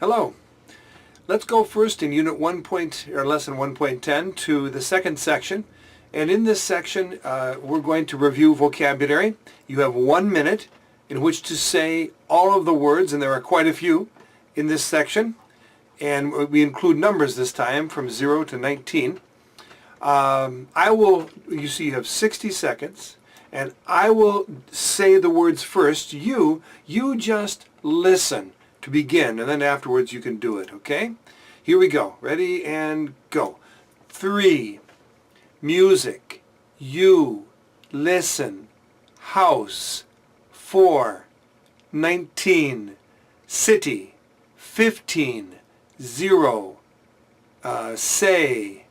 Hello. Let's go first in Unit 1 or Lesson 1.10 to the second section. And in this section, we're going to review vocabulary. You have 1 minute in which to say all of the words, and there are quite a few in this section. And we include numbers this time from 0 to 19. You see you have 60 seconds, and I will say the words first. You just listen to begin, and then afterwards you can do it, okay? Here we go. Ready and go. 3, music, you, listen, house. 4, 19, city. 15, 0, say,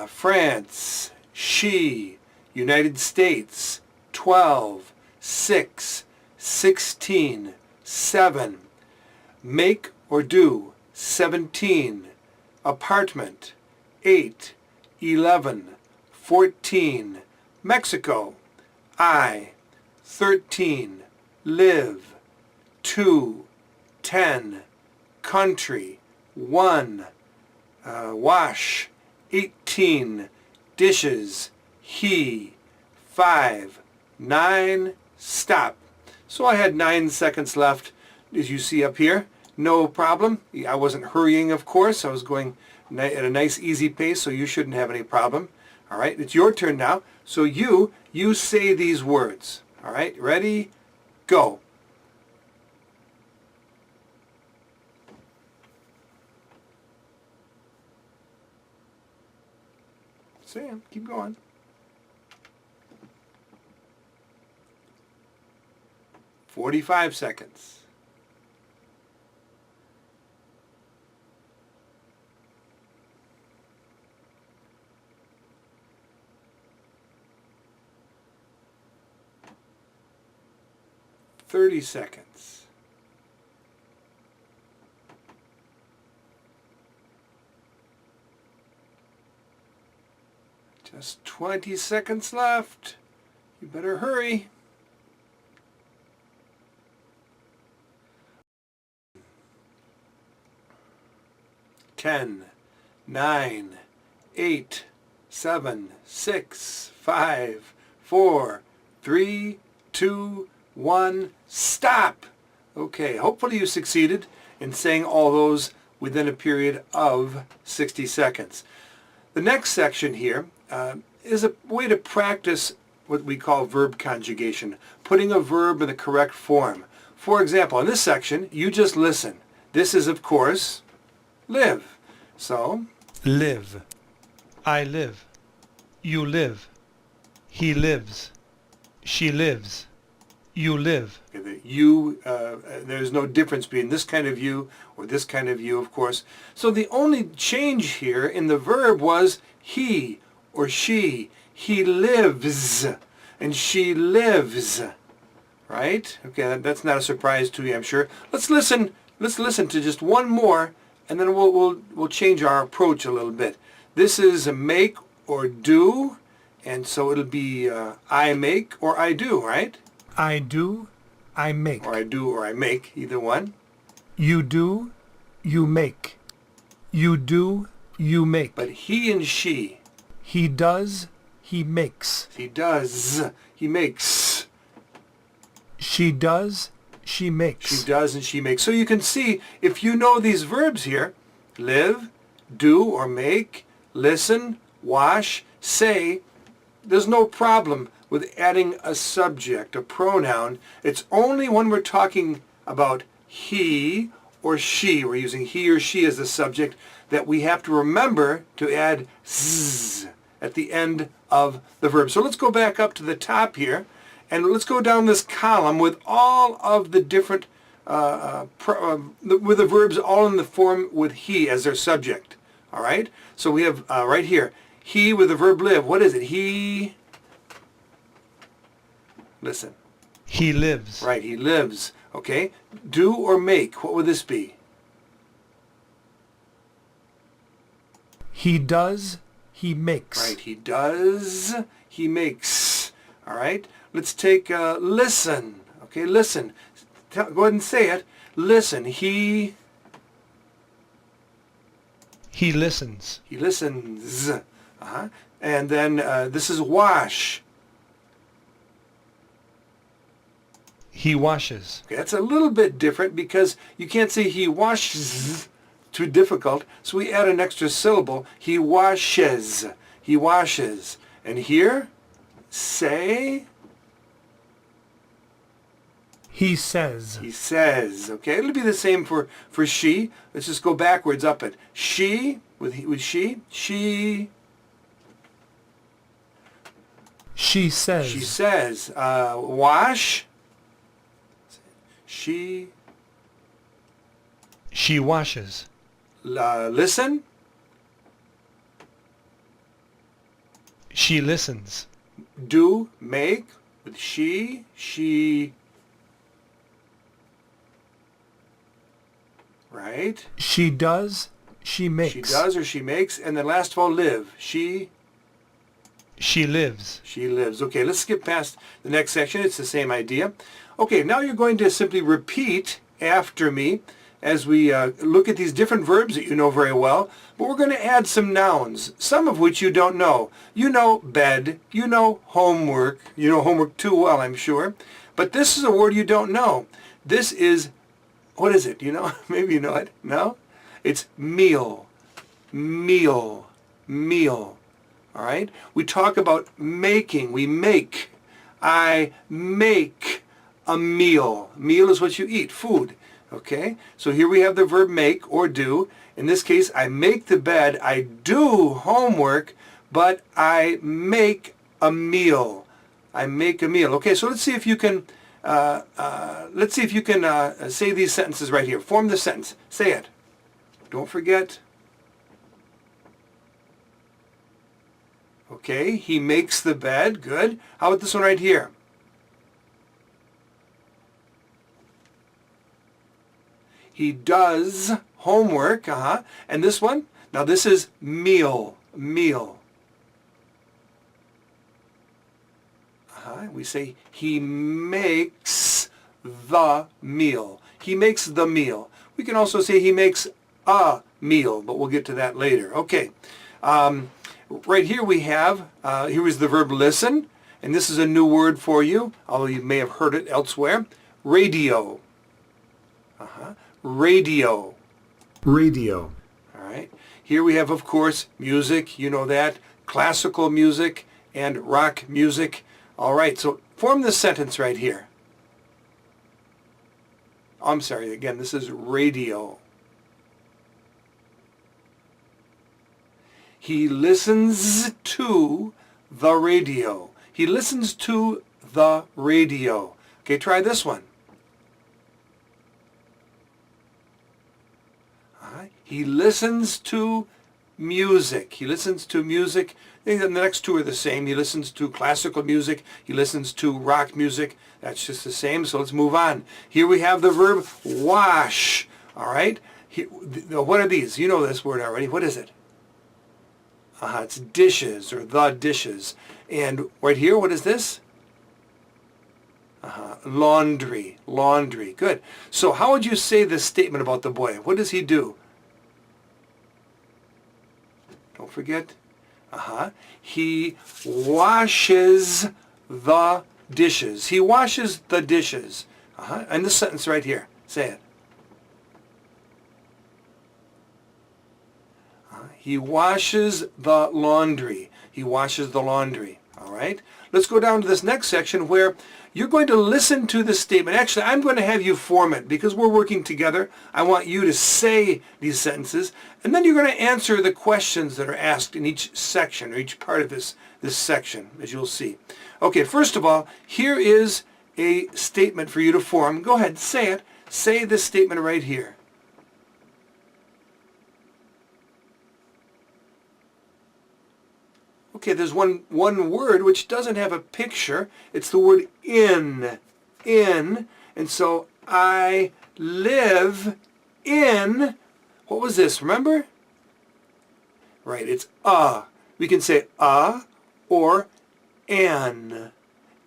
France, she, United States. 12, 6, 16, 7, make or do. 17, apartment. 8, 11, 14, Mexico. I, 13, live. 2, 10, country. 1, wash. 18, dishes. He. 5, 9, stop. So I had 9 seconds left, as you see up here. No problem. I wasn't hurrying, of course. I was going at a nice, easy pace, so you shouldn't have any problem. All right, it's your turn now. So you say these words. All right, ready, go. Say them. Keep going. "45 seconds. "30 seconds. Just 20 seconds left. You better hurry. 10, 9, 8, 7, 6, 5, 4, 3, 2, 1, stop! Okay, hopefully you succeeded in saying all those within a period of 60 seconds. The next section here is a way to practice what we call verb conjugation, putting a verb in the correct form. For example, in this section, you just listen. This is, of course, live. So, live. I live. You live. He lives. She lives. You live. There's no difference between this kind of you or this kind of you, of course. So the only change here in the verb was he or she. He lives and she lives. Right? Okay, that's not a surprise to you, I'm sure. Let's listen to just one more, and then we'll change our approach a little bit. This is a make or do, and so it'll be I make or I do, right? I do, I make. Or I do or I make, either one. You do, you make. You do, you make. But he and she. He does, he makes. He does, he makes. She does, she makes. She does and she makes. So you can see, if you know these verbs here, live, do or make, listen, wash, say, there's no problem with adding a subject, a pronoun. It's only when we're talking about he or she, we're using he or she as the subject, that we have to remember to add z at the end of the verb. So let's go back up to the top here, and let's go down this column with all of the different, with the verbs all in the form with he as their subject. All right? So we have right here, he with the verb live. What is it? He... Listen. He lives. Right, he lives. Okay. Do or make, what would this be? He does, he makes. Right, he does, he makes. All right. Let's take listen. Okay, listen. Go ahead and say it. Listen. He He listens. He listens. And then this is wash. He washes. Okay, that's a little bit different because you can't say he washes. Too difficult. So we add an extra syllable. He washes. He washes. And here, say. He says. He says. Okay, it'll be the same for she. Let's just go backwards up it. She, with she. She. She says. She says. Wash. She. She washes. Listen. She listens. Do, make, with she. Right? She does. She makes. She does or she makes. And then last of all, live. She lives. She lives. Okay, let's skip past the next section. It's the same idea. Okay, now you're going to simply repeat after me as we look at these different verbs that you know very well. But we're going to add some nouns, some of which you don't know. You know bed. You know homework. You know homework too well, I'm sure. But this is a word you don't know. This is, what is it? You know? Maybe you know it. No? It's meal. Meal. Meal. All right? We talk about making. We make. I make a meal. Meal is what you eat, food. Okay? So here we have the verb make or do. In this case, I make the bed. I do homework, but I make a meal. I make a meal. Okay, so let's see if you can say these sentences right here. Form the sentence. Say it. Don't forget. Okay, he makes the bed. Good. How about this one right here? He does homework. And this one? Now this is meal. Meal. We say he makes the meal. He makes the meal. We can also say he makes a meal, but we'll get to that later. Okay. Right here we have, here is the verb listen, and this is a new word for you, although you may have heard it elsewhere. Radio. Radio. Radio. All right. Here we have, of course, music. You know that. Classical music and rock music. All right. So form this sentence right here. I'm sorry. Again, this is radio. He listens to the radio. He listens to the radio. Okay, try this one. He listens to music. He listens to music. The next two are the same. He listens to classical music. He listens to rock music. That's just the same. So let's move on. Here we have the verb wash. All right. What are these? You know this word already. What is it? It's dishes or the dishes. And right here, what is this? Laundry. Laundry. Good. So how would you say this statement about the boy? What does he do? Don't forget. He washes the dishes. He washes the dishes. And this sentence right here. Say it. He washes the laundry. He washes the laundry. All right? Let's go down to this next section where you're going to listen to the statement. Actually, I'm going to have you form it because we're working together. I want you to say these sentences, and then you're going to answer the questions that are asked in each section or each part of this section, as you'll see. Okay, first of all, here is a statement for you to form. Go ahead, say it. Say this statement right here. Okay, there's one word which doesn't have a picture. It's the word in. In. And so I live in, what was this, remember? Right, it's a. We can say a or an.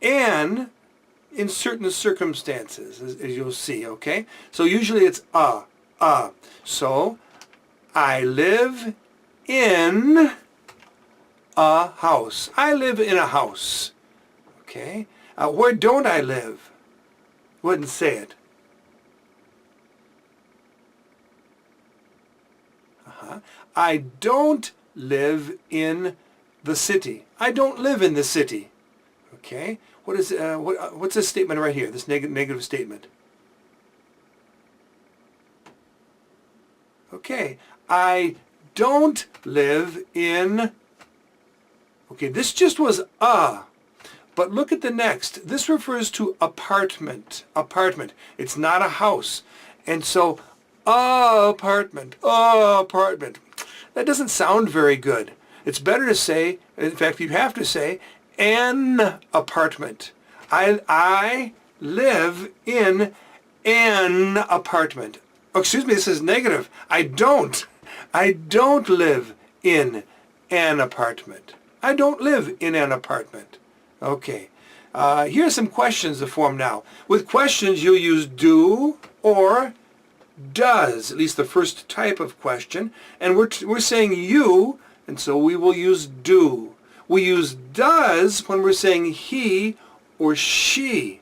An in certain circumstances, as you'll see, okay? So usually it's a. So I live in a house. I live in a house. Okay. Where don't I live? Wouldn't say it. I don't live in the city. I don't live in the city. Okay. What's this statement right here? This negative statement. Okay. I don't live in. Okay. This just was a. But look at the next. This refers to apartment. Apartment. It's not a house. And so, apartment. Apartment. That doesn't sound very good. It's better to say, in fact, you have to say, an apartment. I live in an apartment. Oh, excuse me, this is negative. I don't live in an apartment. I don't live in an apartment. Okay. Here are some questions to form now. With questions, you'll use do or does, at least the first type of question. And we're saying you, and so we will use do. We use does when we're saying he or she.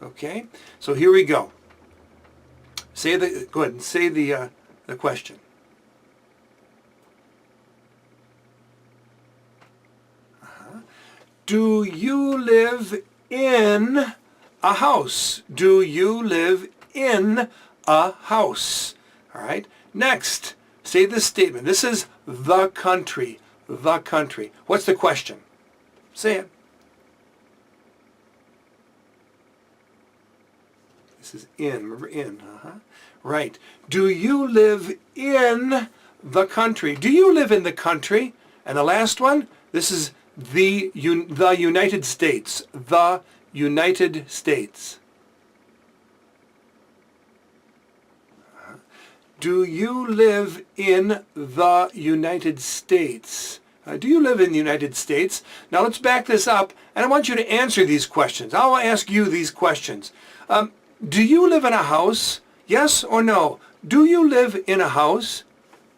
Okay? So here we go. Go ahead and say the question. Do you live in a house? Do you live in a house? All right. Next, say this statement. This is the country. The country. What's the question? Say it. This is in. Remember in. Right. Do you live in the country? Do you live in the country? And the last one, this is the United States. The United States. Do you live in the United States? Do you live in the United States? Now let's back this up, and I want you to answer these questions. I'll ask you these questions. Do you live in a house? Yes or no? Do you live in a house?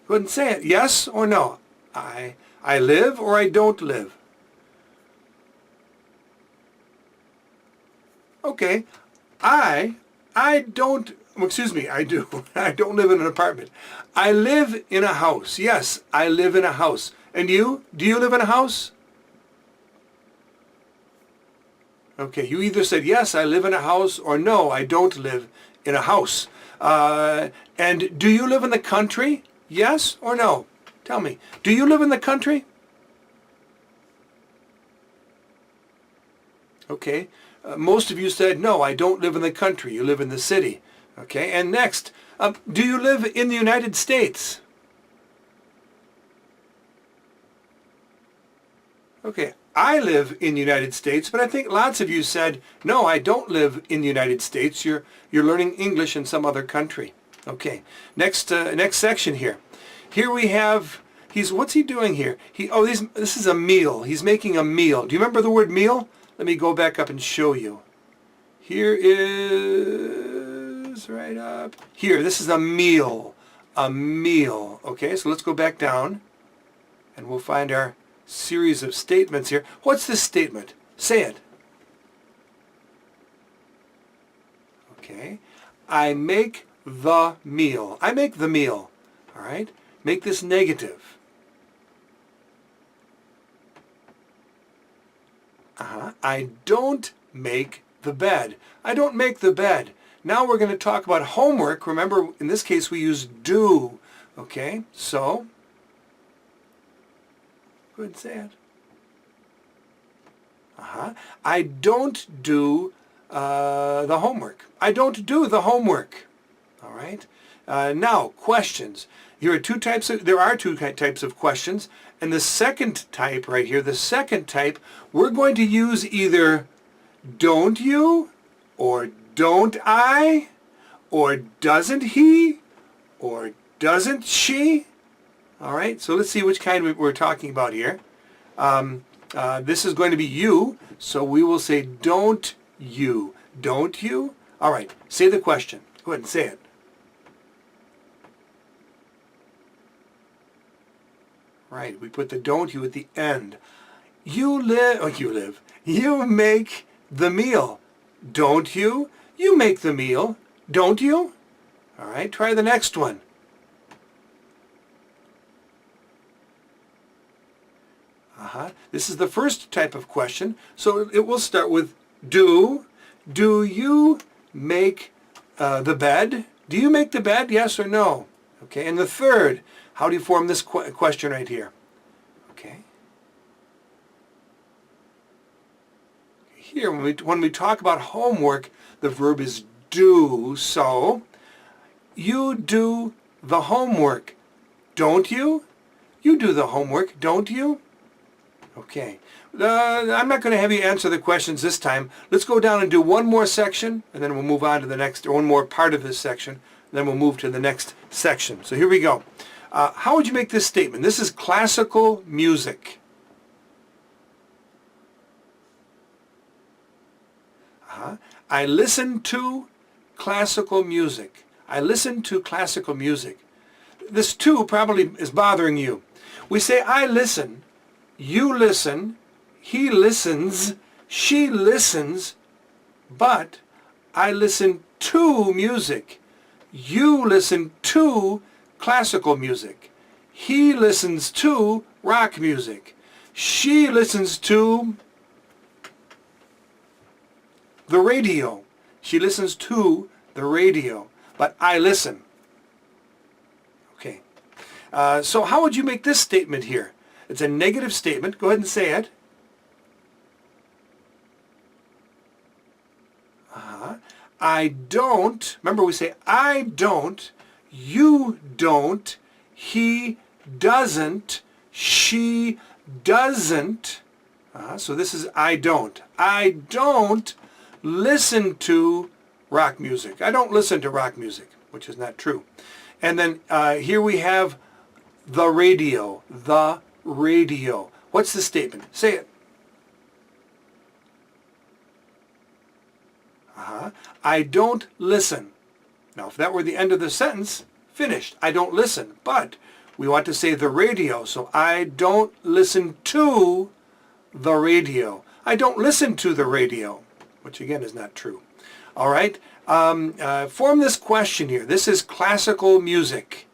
Go ahead and say it. Yes or no? I live or I don't live? Okay. I don't, excuse me, I do. I don't live in an apartment. I live in a house. Yes, I live in a house. And you? Do you live in a house? Okay, you either said, yes, I live in a house, or no, I don't live in a house. And do you live in the country? Yes or no? Tell me. Do you live in the country? Okay. Most of you said, no, I don't live in the country. You live in the city. Okay, and next, do you live in the United States? Okay, I live in the United States, but I think lots of you said, no, I don't live in the United States. You're learning English in some other country. Okay, next section here. Here we have, what's he doing here? This is a meal. He's making a meal. Do you remember the word meal? Let me go back up and show you. Here is, right up here, this is a meal. A meal. Okay, so let's go back down, and we'll find our series of statements here. What's this statement? Say it. Okay. I make the meal. I make the meal. All right. Make this negative. I don't make the bed. I don't make the bed. Now we're going to talk about homework. Remember, in this case, we use do. Okay, so go ahead and say it. I don't do the homework. I don't do the homework. All right. Now, questions. There are two types of questions. And the second type right here, we're going to use either don't you, or don't I, or doesn't he, or doesn't she. All right, so let's see which kind we're talking about here. This is going to be you, so we will say don't you. Don't you? All right, say the question. Go ahead and say it. Right, we put the don't you at the end. You live. You make the meal. Don't you? You make the meal. Don't you? All right, try the next one. This is the first type of question. So it will start with do. Do you make the bed? Do you make the bed? Yes or no? Okay, and the third, how do you form this question right here? Okay. Here, when we talk about homework, the verb is do. So, you do the homework, don't you? You do the homework, don't you? Okay. I'm not going to have you answer the questions this time. Let's go down and do one more section, and then we'll move on to the next, or one more part of this section, and then we'll move to the next section. So here we go. How would you make this statement? This is classical music. I listen to classical music. I listen to classical music. This to probably is bothering you. We say I listen, you listen, he listens, she listens, but I listen to music. You listen to classical music. He listens to rock music. She listens to the radio. She listens to the radio, but I listen. Okay. So how would you make this statement here? It's a negative statement. Go ahead and say it. I don't. Remember, we say I don't. You don't. He doesn't. She doesn't. So this is I don't. I don't listen to rock music. I don't listen to rock music, which is not true. And then here we have the radio. The radio. What's the statement? Say it. I don't listen. Now, if that were the end of the sentence, finished. I don't listen. But we want to say the radio. So I don't listen to the radio. I don't listen to the radio, which again is not true. All right. Form this question here. This is classical music.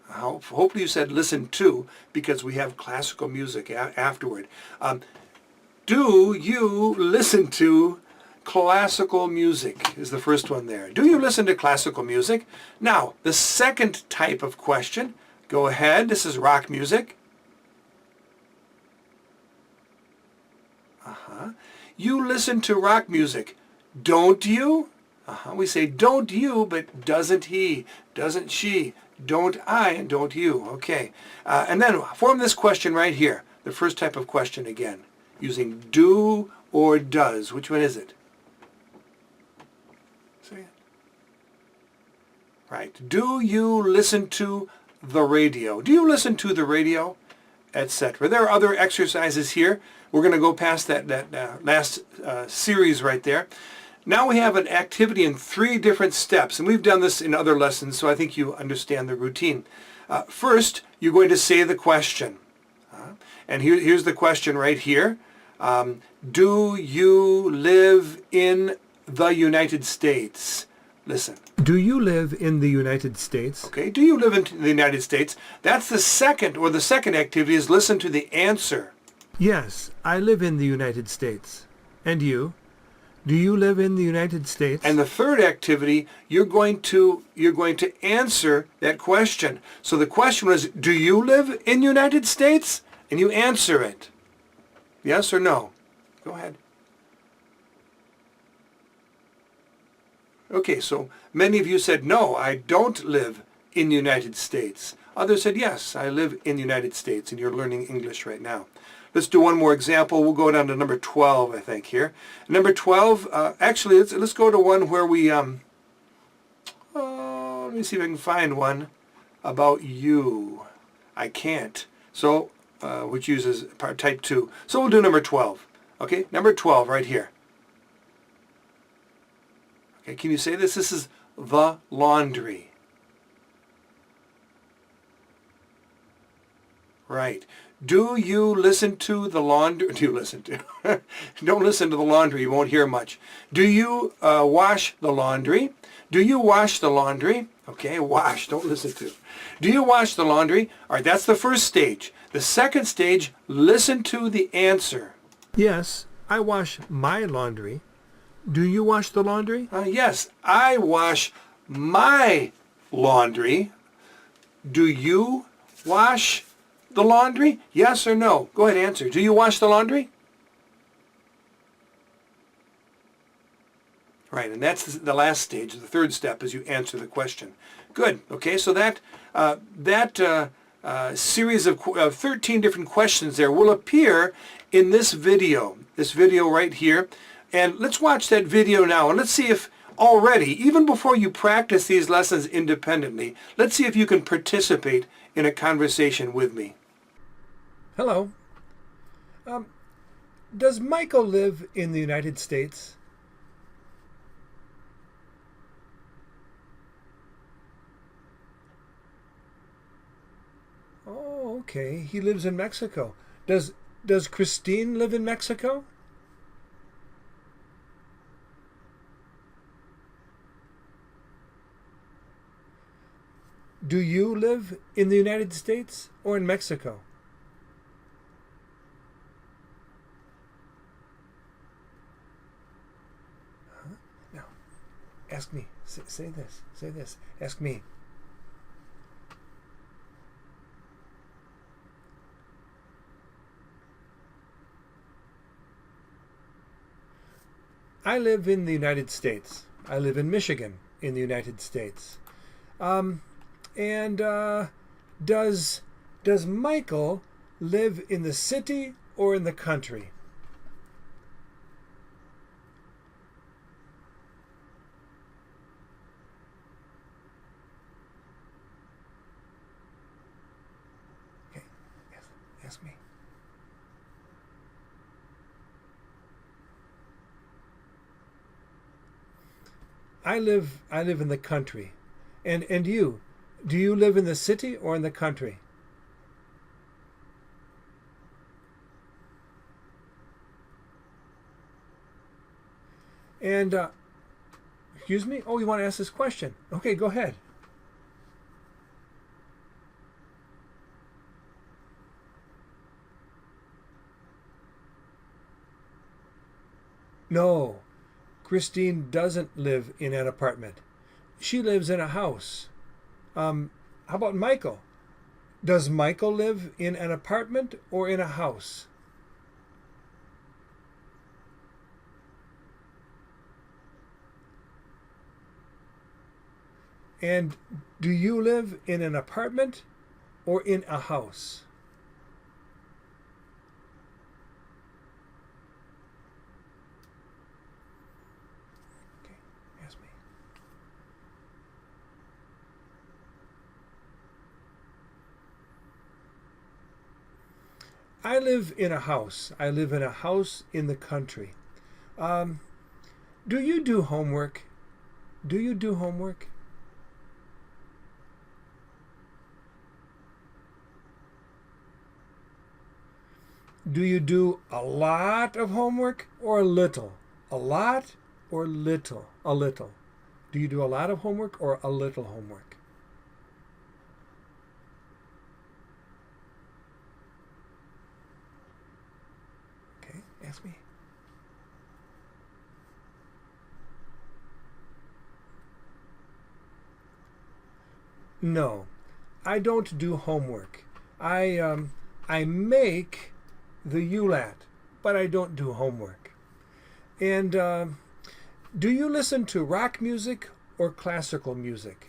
Hopefully you said listen to, because we have classical music afterward. Do you listen to classical music is the first one there. Do you listen to classical music? Now, the second type of question, go ahead. This is rock music. You listen to rock music, don't you? We say don't you, but doesn't he, doesn't she, don't I, and don't you. Okay. And then form this question right here, the first type of question again, using do or does. Which one is it? Say it. Right. Do you listen to the radio? Do you listen to the radio? Etc. There are other exercises here. We're going to go past that last series right there. Now we have an activity in 3 different steps, and we've done this in other lessons, so I think you understand the routine. First, you're going to say the question. And here's the question right here. Do you live in the United States? Listen. Do you live in the United States? Okay, do you live in the United States? That's the second activity is listen to the answer. Yes, I live in the United States. And you? Do you live in the United States? And the third activity, you're going to answer that question. So the question was, do you live in the United States? And you answer it. Yes or no? Go ahead. Okay, so many of you said, no, I don't live in the United States. Others said, yes, I live in the United States, and you're learning English right now. Let's do one more example. We'll go down to number 12, I think, here. Number 12, actually, let's go to one where we, let me see if I can find one about you. I can't. So, which uses type 2. So we'll do number 12. Okay, number 12 right here. Okay, can you say this? This is the laundry. Right. Do you listen to the laundry? Do you listen to? Don't listen to the laundry. You won't hear much. Do you wash the laundry? Do you wash the laundry? Okay, wash. Don't listen to. Do you wash the laundry? All right, that's the first stage. The second stage, listen to the answer. Yes, I wash my laundry. Do you wash the laundry? Yes, I wash my laundry. Do you wash the laundry? Yes or no? Go ahead, answer. Do you wash the laundry? Right, and that's the last stage. The third step is you answer the question. Good. Okay, so that series of 13 different questions there will appear in this video right here. And let's watch that video now, and let's see if already, even before you practice these lessons independently, let's see if you can participate in a conversation with me. Hello. Does Michael live in the United States? Oh, okay. He lives in Mexico. Does Christine live in Mexico? Do you live in the United States or in Mexico? Huh? Now, ask me. Say this. Say this. Ask me. I live in the United States. I live in Michigan in the United States. Does Michael live in the city or in the country? Okay, ask me. I live in the country. And you? Do you live in the city or in the country? And, excuse me? Oh, you want to ask this question? Okay, go ahead. No, Christine doesn't live in an apartment. She lives in a house. How about Michael? Does Michael live in an apartment or in a house? And do you live in an apartment or in a house? Okay, ask me. I live in a house. I live in a house in the country. Do you do homework? Do you do homework? Do you do a lot of homework or a little? A lot or little? A little. Do you do a lot of homework or a little homework? Okay, ask me. No, I don't do homework. I make the ULAT, but I don't do homework. And do you listen to rock music or classical music?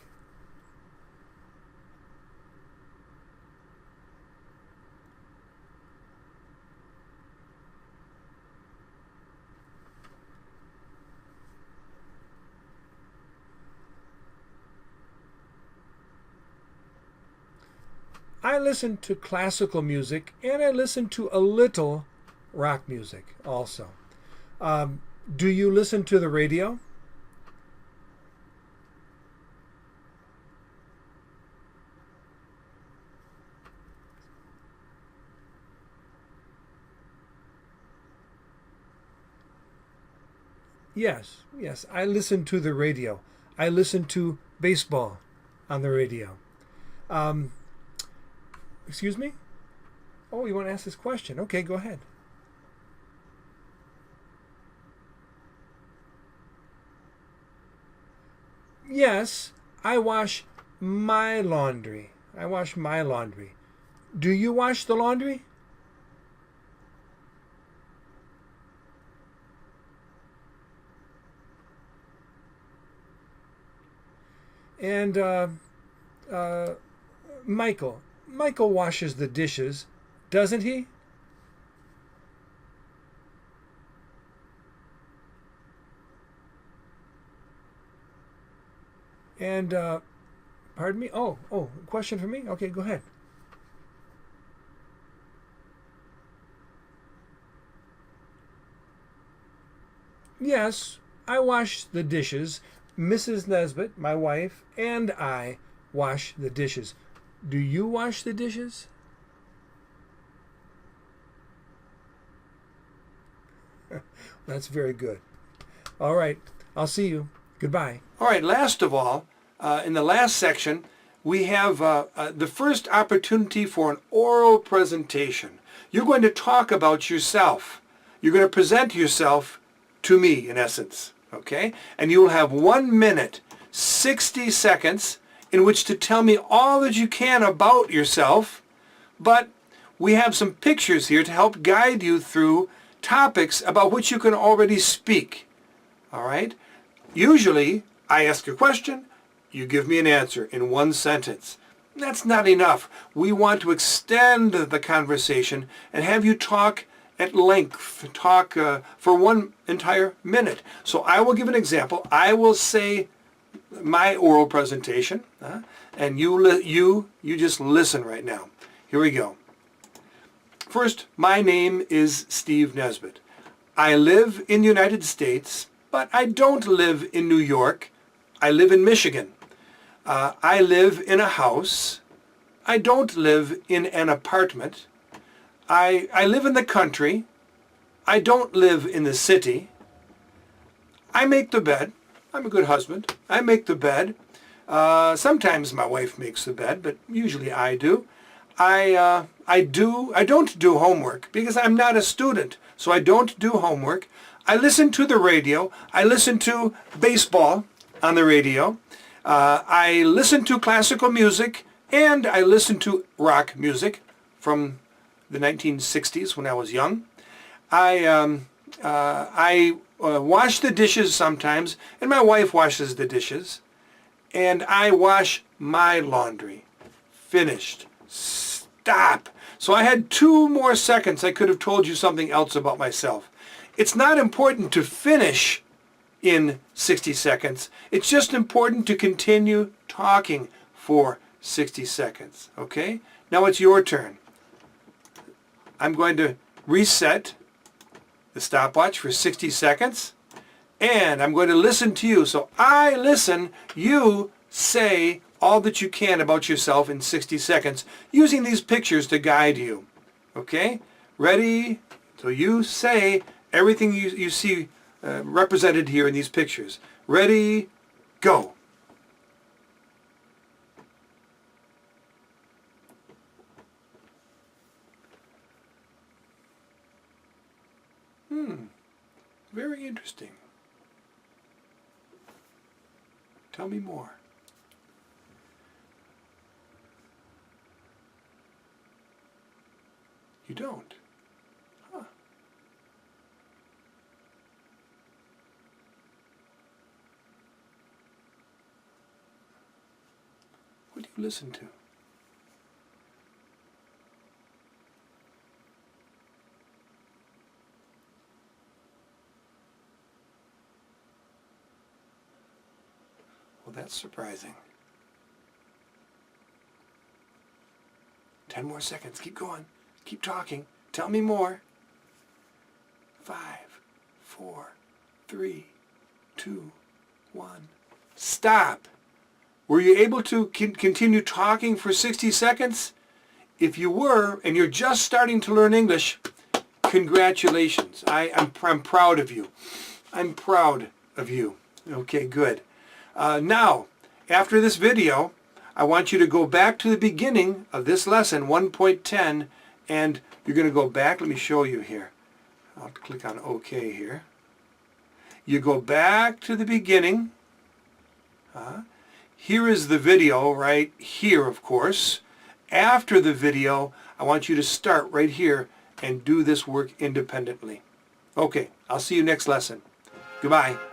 I listen to classical music and I listen to a little rock music also. Do you listen to the radio? Yes, yes. I listen to the radio. I listen to baseball on the radio. Um, excuse me? Oh, you want to ask this question? Okay, go ahead. Yes, I wash my laundry. I wash my laundry. Do you wash the laundry? And uh, Michael washes the dishes, doesn't he? And pardon me. Oh, question for me. Okay, go ahead. Yes, I wash the dishes. Mrs. Nesbitt, my wife, and I wash the dishes. Do you wash the dishes? That's very good. All right, I'll see you. Goodbye. All right, last of all, in the last section, we have the first opportunity for an oral presentation. You're going to talk about yourself. You're going to present yourself to me, in essence, okay? And you will have 1 minute, 60 seconds in which to tell me all that you can about yourself, but we have some pictures here to help guide you through topics about which you can already speak, all right? Usually, I ask a question, you give me an answer in 1 sentence. That's not enough. We want to extend the conversation and have you talk at length, talk for 1 entire minute. So I will give an example. I will say my oral presentation, and you just listen right now. Here we go. First, my name is Steve Nesbitt. I live in the United States, but I don't live in New York. I live in Michigan. I live in a house. I don't live in an apartment. I live in the country. I don't live in the city. I make the bed. I'm a good husband. I make the bed. Sometimes my wife makes the bed, but usually I do. I don't do homework because I'm not a student, so I don't do homework. I listen to the radio. I listen to baseball on the radio. I listen to classical music, and I listen to rock music from the 1960s when I was young. I wash the dishes sometimes, and my wife washes the dishes. And I wash my laundry. Finished. Stop. So I had 2 more seconds. I could have told you something else about myself. It's not important to finish in 60 seconds. It's just important to continue talking for 60 seconds. Okay? Now it's your turn. I'm going to reset the stopwatch for 60 seconds, and I'm going to listen to you. So I listen, you say all that you can about yourself in 60 seconds using these pictures to guide you. Okay? Ready? So you say everything you see represented here in these pictures. Ready? Go. Very interesting. Tell me more. You don't? Huh. What do you listen to? Well, that's surprising. 10 more seconds. Keep going. Keep talking. Tell me more. 5, 4, 3, 2, 1. Stop. Were you able to continue talking for 60 seconds? If you were, and you're just starting to learn English, congratulations. I'm proud of you. I'm proud of you. Okay, good. Now, after this video, I want you to go back to the beginning of this lesson, 1.10, and you're going to go back. Let me show you here. I'll click on OK here. You go back to the beginning. Here is the video right here, of course. After the video, I want you to start right here and do this work independently. Okay, I'll see you next lesson. Goodbye.